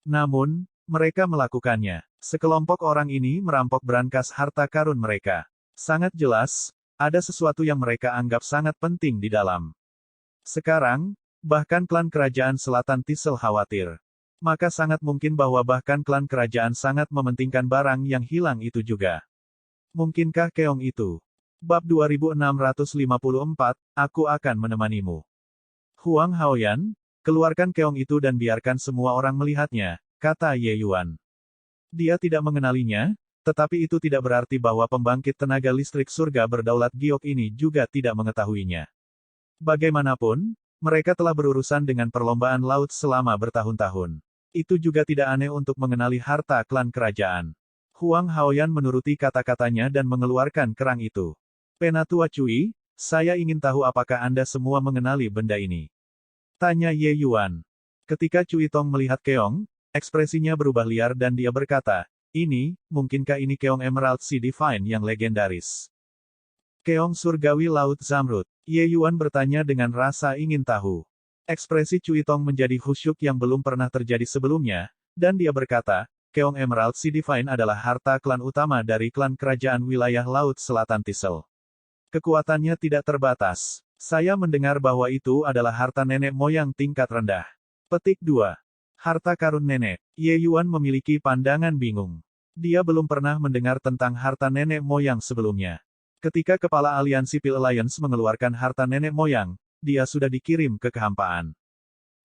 A: Namun, mereka melakukannya. Sekelompok orang ini merampok berangkas harta karun mereka. Sangat jelas, ada sesuatu yang mereka anggap sangat penting di dalam. Sekarang, bahkan klan kerajaan Selatan Tisel khawatir. Maka sangat mungkin bahwa bahkan klan kerajaan sangat mementingkan barang yang hilang itu juga. Mungkinkah keong itu? Bab 2654, aku akan menemanimu. Huang Haoyan, keluarkan keong itu dan biarkan semua orang melihatnya, kata Ye Yuan. Dia tidak mengenalinya, tetapi itu tidak berarti bahwa pembangkit tenaga listrik surga berdaulat giok ini juga tidak mengetahuinya. Bagaimanapun, mereka telah berurusan dengan perlombaan laut selama bertahun-tahun. Itu juga tidak aneh untuk mengenali harta klan kerajaan. Huang Haoyan menuruti kata-katanya dan mengeluarkan kerang itu. Penatua Cui, saya ingin tahu apakah Anda semua mengenali benda ini. Tanya Ye Yuan. Ketika Cui Tong melihat keong, ekspresinya berubah liar dan dia berkata, ini, mungkinkah ini keong Emerald Sea Divine yang legendaris? Keong surgawi Laut Zamrud. Ye Yuan bertanya dengan rasa ingin tahu. Ekspresi Cui Tong menjadi khusyuk yang belum pernah terjadi sebelumnya, dan dia berkata, keong Emerald Sea Divine adalah harta klan utama dari klan kerajaan wilayah Laut Selatan Tisel. Kekuatannya tidak terbatas. Saya mendengar bahwa itu adalah harta nenek moyang tingkat rendah. Petik 2. Harta karun nenek. Ye Yuan memiliki pandangan bingung. Dia belum pernah mendengar tentang harta nenek moyang sebelumnya. Ketika kepala aliansi Pil Alliance mengeluarkan harta nenek moyang, dia sudah dikirim ke kehampaan.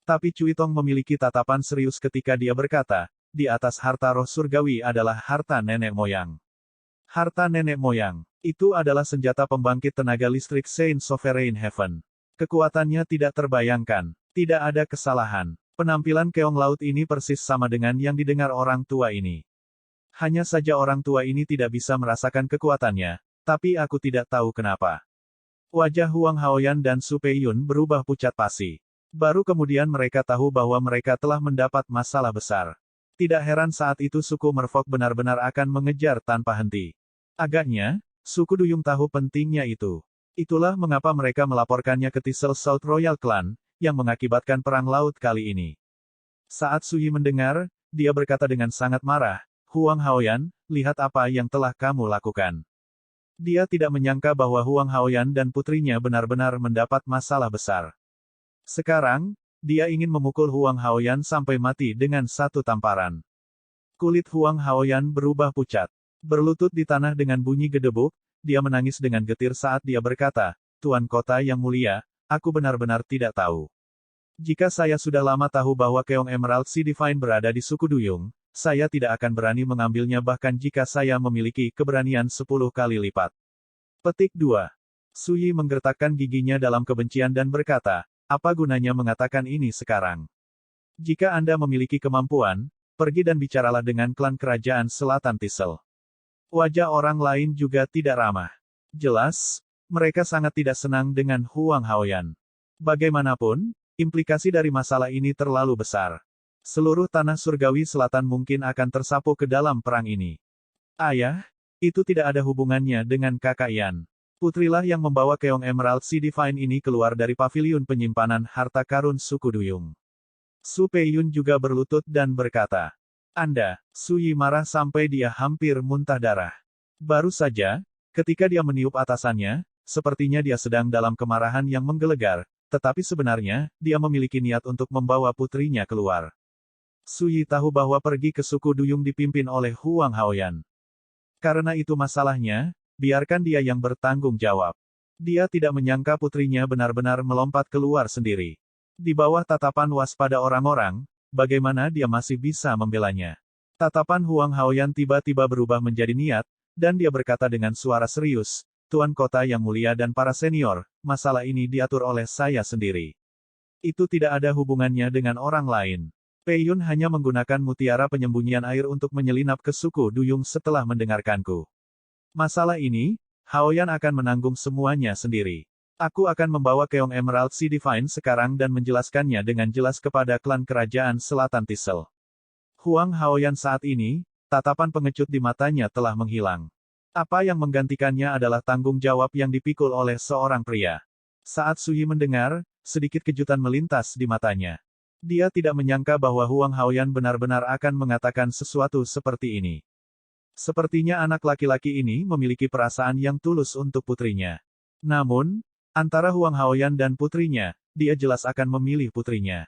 A: Tapi Cui Tong memiliki tatapan serius ketika dia berkata, di atas harta roh surgawi adalah harta nenek moyang. Harta nenek moyang. Itu adalah senjata pembangkit tenaga listrik Saint Sovereign Heaven. Kekuatannya tidak terbayangkan. Tidak ada kesalahan. Penampilan keong laut ini persis sama dengan yang didengar orang tua ini. Hanya saja orang tua ini tidak bisa merasakan kekuatannya, tapi aku tidak tahu kenapa. Wajah Huang Haoyan dan Su Peiyun berubah pucat pasi. Baru kemudian mereka tahu bahwa mereka telah mendapat masalah besar. Tidak heran saat itu suku merfolk benar-benar akan mengejar tanpa henti. Agaknya, suku Duyung tahu pentingnya itu. Itulah mengapa mereka melaporkannya ke Thistle South Royal Clan, yang mengakibatkan perang laut kali ini. Saat Suyi mendengar, dia berkata dengan sangat marah, Huang Haoyan, lihat apa yang telah kamu lakukan. Dia tidak menyangka bahwa Huang Haoyan dan putrinya benar-benar mendapat masalah besar. Sekarang, dia ingin memukul Huang Haoyan sampai mati dengan satu tamparan. Kulit Huang Haoyan berubah pucat. Berlutut di tanah dengan bunyi gedebuk, dia menangis dengan getir saat dia berkata, Tuan Kota yang mulia, aku benar-benar tidak tahu. Jika saya sudah lama tahu bahwa keong Emerald Sea Divine berada di suku Duyung, saya tidak akan berani mengambilnya bahkan jika saya memiliki keberanian 10 kali lipat. Petik 2. Suyi menggertakkan giginya dalam kebencian dan berkata, apa gunanya mengatakan ini sekarang? Jika Anda memiliki kemampuan, pergi dan bicaralah dengan klan kerajaan Selatan Thistle. Wajah orang lain juga tidak ramah. Jelas, mereka sangat tidak senang dengan Huang Haoyan. Bagaimanapun, implikasi dari masalah ini terlalu besar. Seluruh tanah surgawi selatan mungkin akan tersapu ke dalam perang ini. Ayah, itu tidak ada hubungannya dengan kakak Yan. Putrilah yang membawa keong Emerald Sea Divine ini keluar dari paviliun penyimpanan harta karun suku Duyung. Su Peiyun juga berlutut dan berkata, Anda, Suyi marah sampai dia hampir muntah darah. Baru saja, ketika dia meniup atasannya, sepertinya dia sedang dalam kemarahan yang menggelegar, tetapi sebenarnya, dia memiliki niat untuk membawa putrinya keluar. Suyi tahu bahwa pergi ke suku Duyung dipimpin oleh Huang Haoyan. Karena itu masalahnya, biarkan dia yang bertanggung jawab. Dia tidak menyangka putrinya benar-benar melompat keluar sendiri. Di bawah tatapan waspada orang-orang, bagaimana dia masih bisa membelanya? Tatapan Huang Haoyan tiba-tiba berubah menjadi niat, dan dia berkata dengan suara serius, Tuan Kota yang mulia dan para senior, masalah ini diatur oleh saya sendiri. Itu tidak ada hubungannya dengan orang lain. Peiyun hanya menggunakan mutiara penyembunyian air untuk menyelinap ke suku Duyung setelah mendengarkanku. Masalah ini, Haoyan akan menanggung semuanya sendiri. Aku akan membawa keong Emerald Sea Divine sekarang dan menjelaskannya dengan jelas kepada klan kerajaan Selatan Thistle. Huang Haoyan saat ini, tatapan pengecut di matanya telah menghilang. Apa yang menggantikannya adalah tanggung jawab yang dipikul oleh seorang pria. Saat Suyi mendengar, sedikit kejutan melintas di matanya. Dia tidak menyangka bahwa Huang Haoyan benar-benar akan mengatakan sesuatu seperti ini. Sepertinya anak laki-laki ini memiliki perasaan yang tulus untuk putrinya. Namun, antara Huang Haoyan dan putrinya, dia jelas akan memilih putrinya.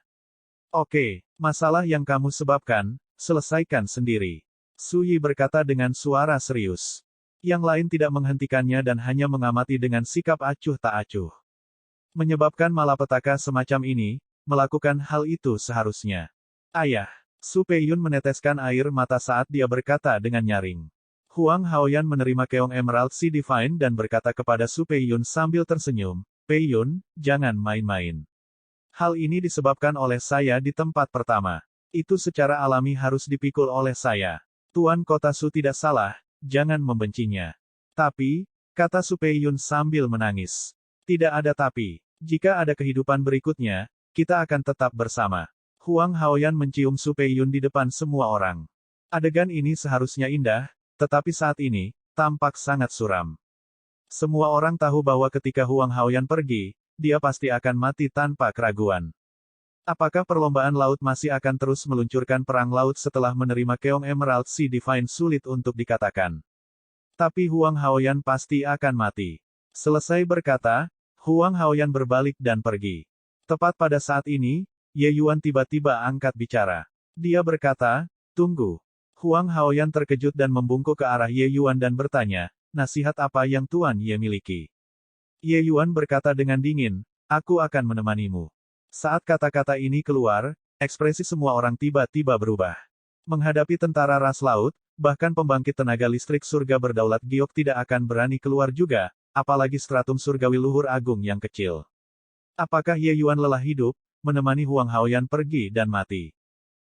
A: Oke, masalah yang kamu sebabkan, selesaikan sendiri. Suyi berkata dengan suara serius. Yang lain tidak menghentikannya dan hanya mengamati dengan sikap acuh tak acuh. Menyebabkan malapetaka semacam ini, melakukan hal itu seharusnya. Ayah, Su Peiyun meneteskan air mata saat dia berkata dengan nyaring. Huang Haoyan menerima keong Emerald Sea Divine dan berkata kepada Su Peiyun sambil tersenyum, Peiyun, jangan main-main. Hal ini disebabkan oleh saya di tempat pertama. Itu secara alami harus dipikul oleh saya. Tuan Kota Su tidak salah, jangan membencinya. Tapi, kata Su Peiyun sambil menangis. Tidak ada tapi. Jika ada kehidupan berikutnya, kita akan tetap bersama. Huang Haoyan mencium Su Peiyun di depan semua orang. Adegan ini seharusnya indah, tetapi saat ini, tampak sangat suram. Semua orang tahu bahwa ketika Huang Haoyan pergi, dia pasti akan mati tanpa keraguan. Apakah perlombaan laut masih akan terus meluncurkan perang laut setelah menerima keong Emerald Sea Divine sulit untuk dikatakan. Tapi Huang Haoyan pasti akan mati. Selesai berkata, Huang Haoyan berbalik dan pergi. Tepat pada saat ini, Ye Yuan tiba-tiba angkat bicara. Dia berkata, tunggu. Huang Haoyan terkejut dan membungkuk ke arah Ye Yuan dan bertanya, nasihat apa yang Tuan Ye miliki? Ye Yuan berkata dengan dingin, aku akan menemanimu. Saat kata-kata ini keluar, ekspresi semua orang tiba-tiba berubah. Menghadapi tentara ras laut, bahkan pembangkit tenaga listrik surga berdaulat giok tidak akan berani keluar juga, apalagi stratum surgawi luhur agung yang kecil. Apakah Ye Yuan lelah hidup, menemani Huang Haoyan pergi dan mati?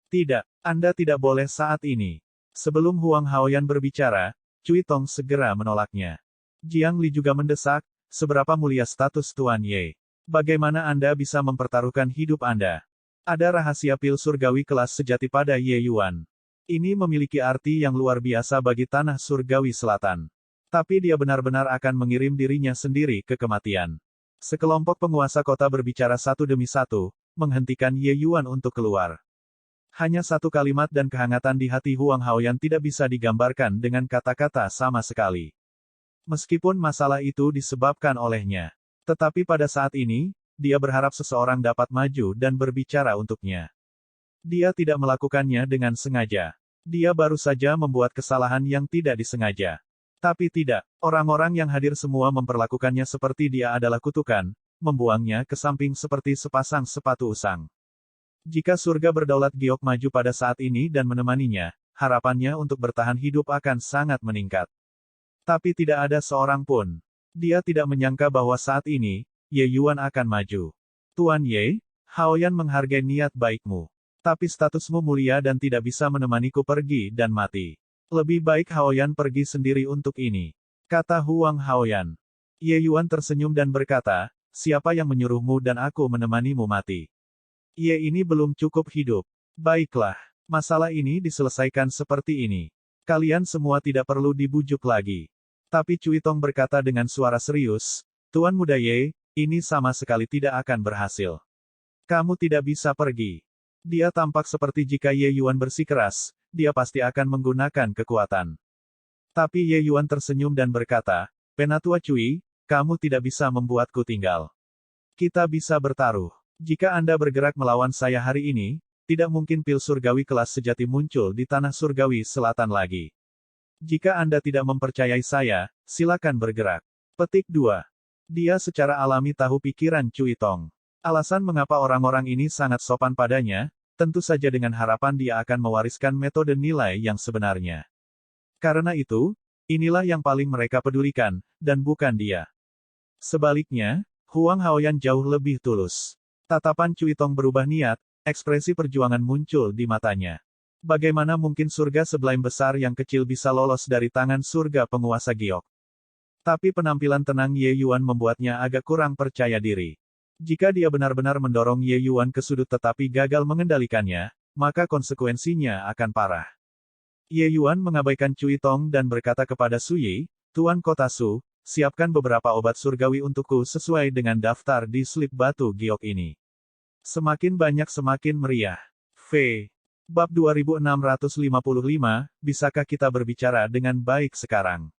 A: Tidak, Anda tidak boleh saat ini. Sebelum Huang Haoyan berbicara, Cui Tong segera menolaknya. Jiang Li juga mendesak, seberapa mulia status Tuan Ye? Bagaimana Anda bisa mempertaruhkan hidup Anda? Ada rahasia pil surgawi kelas sejati pada Ye Yuan. Ini memiliki arti yang luar biasa bagi tanah surgawi selatan. Tapi dia benar-benar akan mengirim dirinya sendiri ke kematian. Sekelompok penguasa kota berbicara satu demi satu, menghentikan Ye Yuan untuk keluar. Hanya satu kalimat dan kehangatan di hati Huang Haoyan tidak bisa digambarkan dengan kata-kata sama sekali. Meskipun masalah itu disebabkan olehnya. Tetapi pada saat ini, dia berharap seseorang dapat maju dan berbicara untuknya. Dia tidak melakukannya dengan sengaja. Dia baru saja membuat kesalahan yang tidak disengaja. Tapi tidak, orang-orang yang hadir semua memperlakukannya seperti dia adalah kutukan, membuangnya ke samping seperti sepasang sepatu usang. Jika surga berdaulat giok maju pada saat ini dan menemaninya, harapannya untuk bertahan hidup akan sangat meningkat. Tapi tidak ada seorang pun. Dia tidak menyangka bahwa saat ini, Ye Yuan akan maju. Tuan Ye, Haoyan menghargai niat baikmu. Tapi statusmu mulia dan tidak bisa menemaniku pergi dan mati. Lebih baik Haoyan pergi sendiri untuk ini. Kata Huang Haoyan. Ye Yuan tersenyum dan berkata, siapa yang menyuruhmu dan aku menemanimu mati? Ye ini belum cukup hidup. Baiklah, masalah ini diselesaikan seperti ini. Kalian semua tidak perlu dibujuk lagi. Tapi Cui Tong berkata dengan suara serius, Tuan Muda Ye, ini sama sekali tidak akan berhasil. Kamu tidak bisa pergi. Dia tampak seperti jika Ye Yuan bersikeras, dia pasti akan menggunakan kekuatan. Tapi Ye Yuan tersenyum dan berkata, Penatua Cui, kamu tidak bisa membuatku tinggal. Kita bisa bertaruh. Jika Anda bergerak melawan saya hari ini, tidak mungkin pil surgawi kelas sejati muncul di tanah surgawi selatan lagi. Jika Anda tidak mempercayai saya, silakan bergerak. Petik 2. Dia secara alami tahu pikiran Cui Tong. Alasan mengapa orang-orang ini sangat sopan padanya, tentu saja dengan harapan dia akan mewariskan metode nilai yang sebenarnya. Karena itu, inilah yang paling mereka pedulikan, dan bukan dia. Sebaliknya, Huang Haoyan jauh lebih tulus. Tatapan Cui Tong berubah niat, ekspresi perjuangan muncul di matanya. Bagaimana mungkin surga sebelaim besar yang kecil bisa lolos dari tangan surga penguasa giok? Tapi penampilan tenang Ye Yuan membuatnya agak kurang percaya diri. Jika dia benar-benar mendorong Ye Yuan ke sudut tetapi gagal mengendalikannya, maka konsekuensinya akan parah. Ye Yuan mengabaikan Cui Tong dan berkata kepada Su Yi, Tuan Kota Su, siapkan beberapa obat surgawi untukku sesuai dengan daftar di slip batu giok ini. Semakin banyak semakin meriah. V. Bab 2655, bisakah kita berbicara dengan baik sekarang?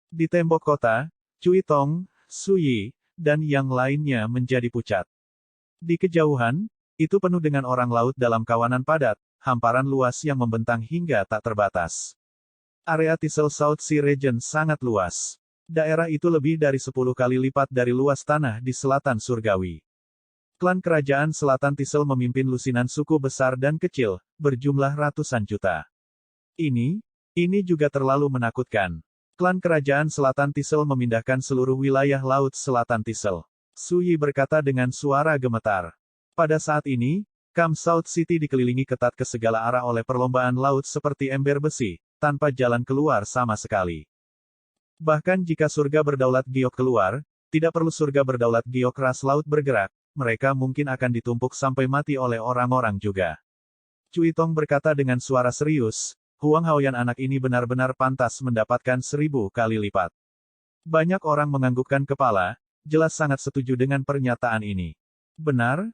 A: Di tembok kota, Cui Tong, Su Yi, dan yang lainnya menjadi pucat. Di kejauhan, itu penuh dengan orang laut dalam kawanan padat, hamparan luas yang membentang hingga tak terbatas. Area Thistle South Sea Region sangat luas. Daerah itu lebih dari 10 kali lipat dari luas tanah di selatan surgawi. Klan kerajaan selatan Thistle memimpin lusinan suku besar dan kecil, berjumlah ratusan juta. Ini juga terlalu menakutkan. Klan kerajaan selatan Thistle memindahkan seluruh wilayah laut selatan Thistle. Su Yi berkata dengan suara gemetar. Pada saat ini, Kam South City dikelilingi ketat ke segala arah oleh perlombaan laut seperti ember besi, tanpa jalan keluar sama sekali. Bahkan jika surga berdaulat giok keluar, tidak perlu surga berdaulat giok ras laut bergerak, mereka mungkin akan ditumpuk sampai mati oleh orang-orang juga. Cui Tong berkata dengan suara serius, Huang Haoyan anak ini benar-benar pantas mendapatkan 1000 kali lipat. Banyak orang menganggukkan kepala, jelas sangat setuju dengan pernyataan ini. Benar?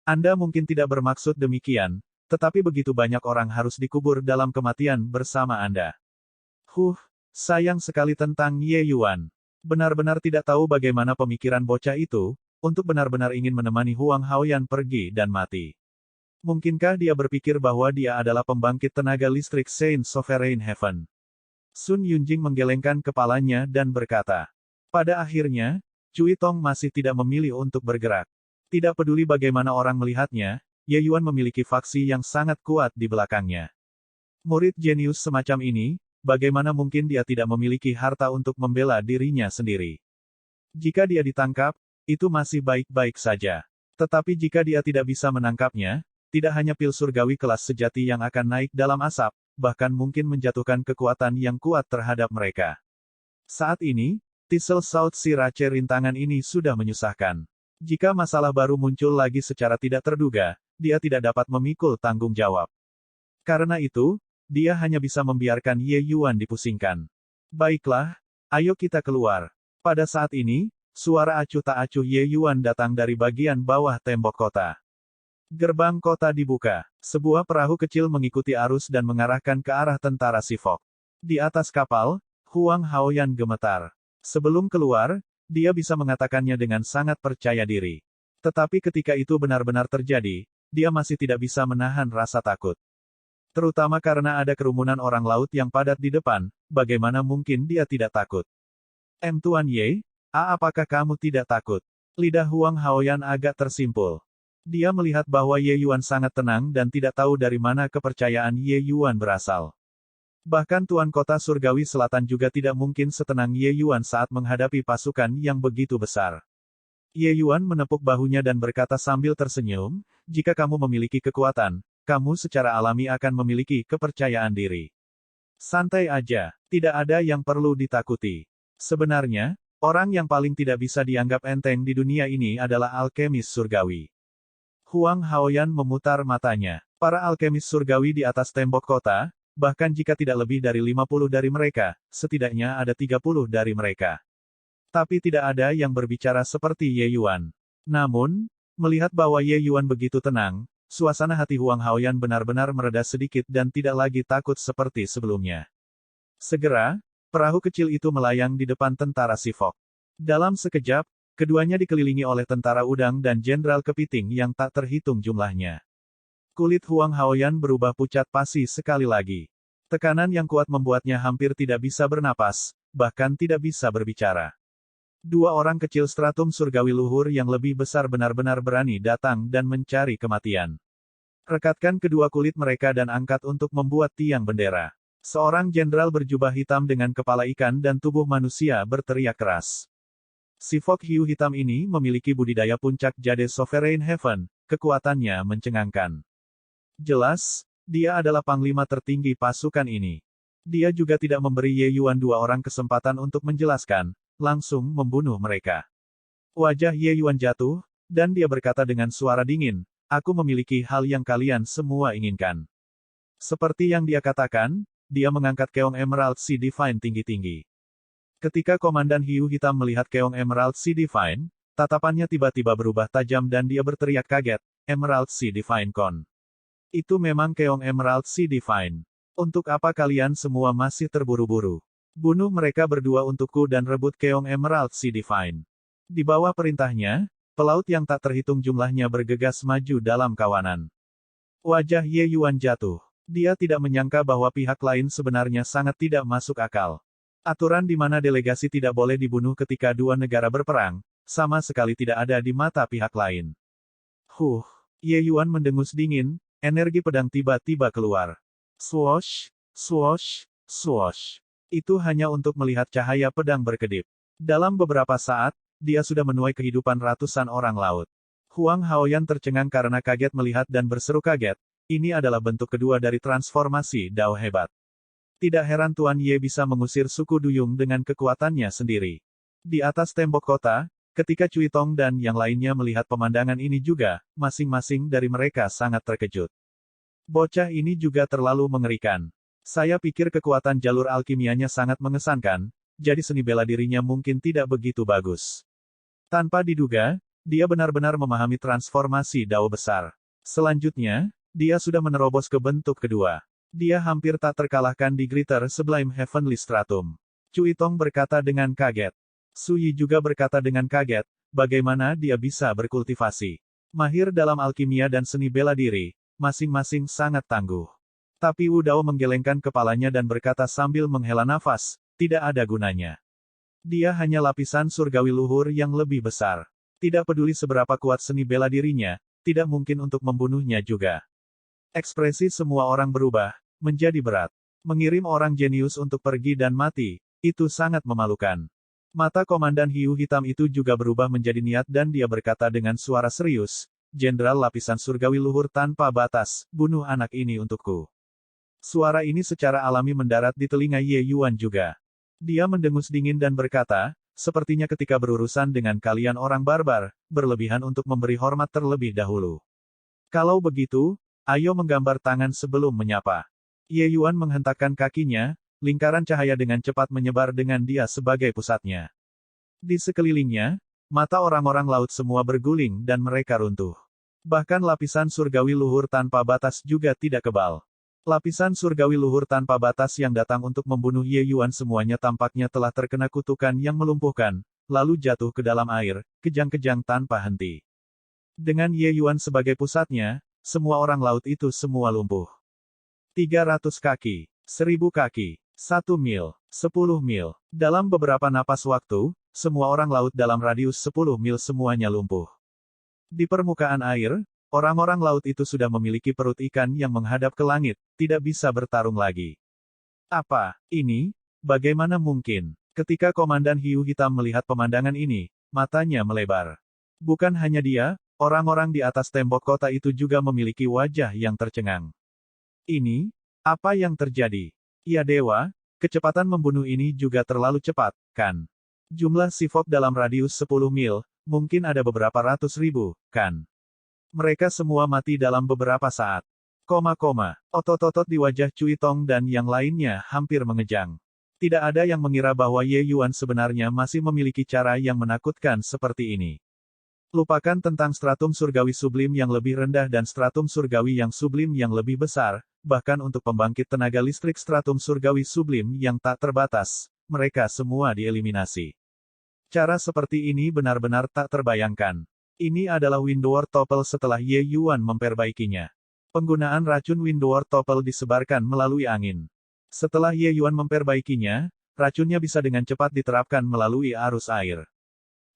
A: Anda mungkin tidak bermaksud demikian, tetapi begitu banyak orang harus dikubur dalam kematian bersama Anda. Sayang sekali tentang Ye Yuan. Benar-benar tidak tahu bagaimana pemikiran bocah itu, untuk benar-benar ingin menemani Huang Haoyan pergi dan mati. Mungkinkah dia berpikir bahwa dia adalah pembangkit tenaga listrik Saint Sovereign Heaven? Sun Yunjing menggelengkan kepalanya dan berkata. Pada akhirnya, Cui Tong masih tidak memilih untuk bergerak. Tidak peduli bagaimana orang melihatnya, Ye Yuan memiliki faksi yang sangat kuat di belakangnya. Murid jenius semacam ini, bagaimana mungkin dia tidak memiliki harta untuk membela dirinya sendiri? Jika dia ditangkap, itu masih baik-baik saja. Tetapi jika dia tidak bisa menangkapnya, tidak hanya pil surgawi kelas sejati yang akan naik dalam asap, bahkan mungkin menjatuhkan kekuatan yang kuat terhadap mereka. Saat ini, Thistle South Sriracha rintangan ini sudah menyusahkan. Jika masalah baru muncul lagi secara tidak terduga, dia tidak dapat memikul tanggung jawab. Karena itu, dia hanya bisa membiarkan Ye Yuan dipusingkan. Baiklah, ayo kita keluar. Pada saat ini, suara acuh tak acuh Ye Yuan datang dari bagian bawah tembok kota. Gerbang kota dibuka. Sebuah perahu kecil mengikuti arus dan mengarahkan ke arah tentara Sifok. Di atas kapal, Huang Haoyan gemetar. Sebelum keluar, dia bisa mengatakannya dengan sangat percaya diri. Tetapi ketika itu benar-benar terjadi, dia masih tidak bisa menahan rasa takut. Terutama karena ada kerumunan orang laut yang padat di depan, bagaimana mungkin dia tidak takut? Tuan Ye, apakah kamu tidak takut? Lidah Huang Haoyan agak tersimpul. Dia melihat bahwa Ye Yuan sangat tenang dan tidak tahu dari mana kepercayaan Ye Yuan berasal. Bahkan Tuan Kota Surgawi Selatan juga tidak mungkin setenang Ye Yuan saat menghadapi pasukan yang begitu besar. Ye Yuan menepuk bahunya dan berkata sambil tersenyum, jika kamu memiliki kekuatan, kamu secara alami akan memiliki kepercayaan diri. Santai aja, tidak ada yang perlu ditakuti. Sebenarnya, orang yang paling tidak bisa dianggap enteng di dunia ini adalah alkemis surgawi. Huang Haoyan memutar matanya. Para alkemis surgawi di atas tembok kota, bahkan jika tidak lebih dari 50 dari mereka, setidaknya ada 30 dari mereka. Tapi tidak ada yang berbicara seperti Ye Yuan. Namun, melihat bahwa Ye Yuan begitu tenang, suasana hati Huang Haoyan benar-benar mereda sedikit dan tidak lagi takut seperti sebelumnya. Segera, perahu kecil itu melayang di depan tentara Sifok. Dalam sekejap, keduanya dikelilingi oleh tentara udang dan jenderal kepiting yang tak terhitung jumlahnya. Kulit Huang Haoyan berubah pucat pasi sekali lagi. Tekanan yang kuat membuatnya hampir tidak bisa bernapas, bahkan tidak bisa berbicara. Dua orang kecil stratum surgawi luhur yang lebih besar benar-benar berani datang dan mencari kematian. Rekatkan kedua kulit mereka dan angkat untuk membuat tiang bendera. Seorang jenderal berjubah hitam dengan kepala ikan dan tubuh manusia berteriak keras. Sifok hiu hitam ini memiliki budidaya puncak jade Sovereign Heaven, kekuatannya mencengangkan. Jelas, dia adalah panglima tertinggi pasukan ini. Dia juga tidak memberi Ye Yuan dua orang kesempatan untuk menjelaskan, langsung membunuh mereka. Wajah Ye Yuan jatuh, dan dia berkata dengan suara dingin, aku memiliki hal yang kalian semua inginkan. Seperti yang dia katakan, dia mengangkat keong Emerald Sea Divine tinggi-tinggi. Ketika Komandan Hiu Hitam melihat keong Emerald Sea Divine, tatapannya tiba-tiba berubah tajam dan dia berteriak kaget, Emerald Sea Divine Con. Itu memang keong Emerald Sea Divine. Untuk apa kalian semua masih terburu-buru? Bunuh mereka berdua untukku dan rebut keong Emerald Sea Divine. Di bawah perintahnya, pelaut yang tak terhitung jumlahnya bergegas maju dalam kawanan. Wajah Ye Yuan jatuh. Dia tidak menyangka bahwa pihak lain sebenarnya sangat tidak masuk akal. Aturan di mana delegasi tidak boleh dibunuh ketika dua negara berperang, sama sekali tidak ada di mata pihak lain. Ye Yuan mendengus dingin, energi pedang tiba-tiba keluar. Swoosh, swoosh, swoosh. Itu hanya untuk melihat cahaya pedang berkedip. Dalam beberapa saat, dia sudah menuai kehidupan ratusan orang laut. Huang Haoyan tercengang karena kaget melihat dan berseru kaget, ini adalah bentuk kedua dari transformasi Dao hebat. Tidak heran Tuan Ye bisa mengusir suku Duyung dengan kekuatannya sendiri. Di atas tembok kota, ketika Cui Tong dan yang lainnya melihat pemandangan ini juga, masing-masing dari mereka sangat terkejut. Bocah ini juga terlalu mengerikan. Saya pikir kekuatan jalur alkimianya sangat mengesankan, jadi seni bela dirinya mungkin tidak begitu bagus. Tanpa diduga, dia benar-benar memahami transformasi Dao besar. Selanjutnya, dia sudah menerobos ke bentuk kedua. Dia hampir tak terkalahkan di Greater Sublime Heavenly Stratum. Cui Tong berkata dengan kaget. Su Yi juga berkata dengan kaget, bagaimana dia bisa berkultivasi. Mahir dalam alkimia dan seni bela diri, masing-masing sangat tangguh. Tapi Wu Dao menggelengkan kepalanya dan berkata sambil menghela nafas, tidak ada gunanya. Dia hanya lapisan surgawi luhur yang lebih besar. Tidak peduli seberapa kuat seni bela dirinya, tidak mungkin untuk membunuhnya juga. Ekspresi semua orang berubah, menjadi berat. Mengirim orang jenius untuk pergi dan mati, itu sangat memalukan. Mata Komandan Hiu Hitam itu juga berubah menjadi niat dan dia berkata dengan suara serius, Jenderal lapisan surgawi luhur tanpa batas, bunuh anak ini untukku. Suara ini secara alami mendarat di telinga Ye Yuan juga. Dia mendengus dingin dan berkata, sepertinya ketika berurusan dengan kalian orang barbar, berlebihan untuk memberi hormat terlebih dahulu. Kalau begitu, ayo menggambar tangan sebelum menyapa. Ye Yuan menghentakkan kakinya, lingkaran cahaya dengan cepat menyebar dengan dia sebagai pusatnya. Di sekelilingnya, mata orang-orang laut semua berguling dan mereka runtuh. Bahkan lapisan surgawi luhur tanpa batas juga tidak kebal. Lapisan surgawi luhur tanpa batas yang datang untuk membunuh Ye Yuan semuanya tampaknya telah terkena kutukan yang melumpuhkan, lalu jatuh ke dalam air, kejang-kejang tanpa henti. Dengan Ye Yuan sebagai pusatnya, semua orang laut itu semua lumpuh. 300 kaki, 1000 kaki, 1 mil, 10 mil. Dalam beberapa napas waktu, semua orang laut dalam radius 10 mil semuanya lumpuh. Di permukaan air, orang-orang laut itu sudah memiliki perut ikan yang menghadap ke langit, tidak bisa bertarung lagi. Apa ini? Bagaimana mungkin? Ketika Komandan Hiu Hitam melihat pemandangan ini, matanya melebar. Bukan hanya dia, orang-orang di atas tembok kota itu juga memiliki wajah yang tercengang. Ini, apa yang terjadi? Ya dewa, kecepatan membunuh ini juga terlalu cepat, kan? Jumlah Sifok dalam radius 10 mil, mungkin ada beberapa ratus ribu, kan? Mereka semua mati dalam beberapa saat. Otot-otot di wajah Cui Tong dan yang lainnya hampir mengejang. Tidak ada yang mengira bahwa Ye Yuan sebenarnya masih memiliki cara yang menakutkan seperti ini. Lupakan tentang stratum surgawi sublim yang lebih rendah dan stratum surgawi yang sublim yang lebih besar, bahkan untuk pembangkit tenaga listrik stratum surgawi sublim yang tak terbatas, mereka semua dieliminasi. Cara seperti ini benar-benar tak terbayangkan. Ini adalah Windward Topple setelah Ye Yuan memperbaikinya. Penggunaan racun Windward Topple disebarkan melalui angin. Setelah Ye Yuan memperbaikinya, racunnya bisa dengan cepat diterapkan melalui arus air.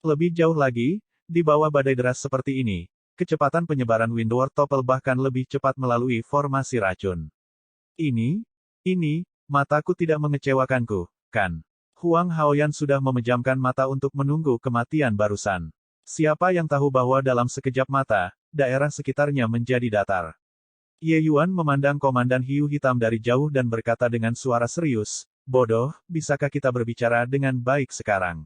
A: Lebih jauh lagi, di bawah badai deras seperti ini, kecepatan penyebaran Windward Topple bahkan lebih cepat melalui formasi racun. Ini, mataku tidak mengecewakanku, kan? Huang Haoyan sudah memejamkan mata untuk menunggu kematian barusan. Siapa yang tahu bahwa dalam sekejap mata, daerah sekitarnya menjadi datar. Ye Yuan memandang Komandan Hiu Hitam dari jauh dan berkata dengan suara serius, bodoh, bisakah kita berbicara dengan baik sekarang?